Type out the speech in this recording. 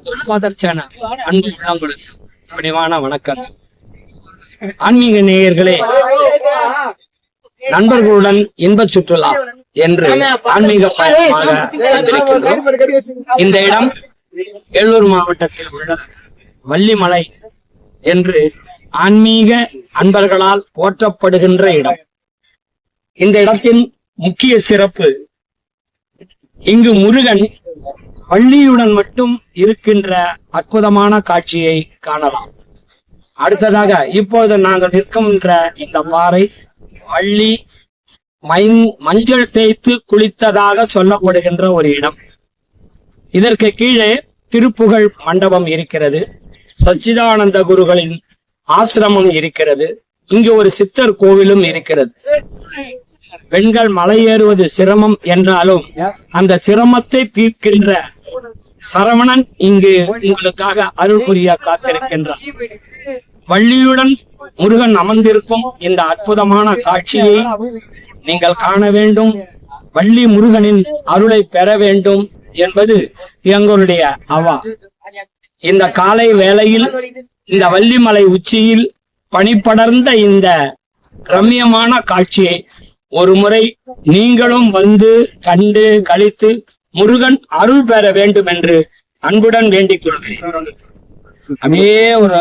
Father channel அன்பு உள்ளங்களுக்கு பணிவான வணக்கம். ஆன்மீக நேயர்களே, நண்பர்களுடன் இன்ப சுற்றுலா என்று ஆன்மீக பயணமாக இந்த இடம் வேலூர் மாவட்டத்தில் உள்ள வள்ளிமலை என்று ஆன்மீக அன்பர்களால் போற்றப்படுகின்ற இடம். இந்த இடத்தின் முக்கிய சிறப்பு, இங்கு முருகன் வள்ளியுடன் மட்டும் இருக்கின்ற அற்புதமான காட்சியை காணலாம். அடுத்ததாக இப்போது நாங்கள் நிற்கின்ற இந்த பாறை வள்ளி மஞ்சள் தேய்த்து குளித்ததாக சொல்லப்படுகின்ற ஒரு இடம். இதற்கு கீழே திருப்புகழ் மண்டபம் இருக்கிறது, சச்சிதானந்த குருகளின் ஆசிரமம் இருக்கிறது, இங்கு ஒரு சித்தர் கோவிலும் இருக்கிறது. பெண்கள் மலை ஏறுவது சிரமம் என்றாலும் அந்த சிரமத்தை தீர்க்கின்ற சரவணன் இங்கு உங்களுக்காக அருள் புரிய காத்திருக்கின்றார். வள்ளியுடன் முருகன் அமர்ந்திருக்கும் இந்த அற்புதமான காட்சியை நீங்கள் காண வேண்டும், வள்ளி முருகனின் அருளை பெற வேண்டும் என்பது எங்களுடைய அவா. இந்த காலை வேளையில் இந்த வள்ளிமலை உச்சியில் பனிப்படர்ந்த இந்த ரம்யமான காட்சியை ஒரு முறை நீங்களும் வந்து கண்டு கழித்து முருகன் அருள் பெற வேண்டும் என்று அன்புடன் வேண்டிக் கொள்கிறேன். அப்படியே ஒரு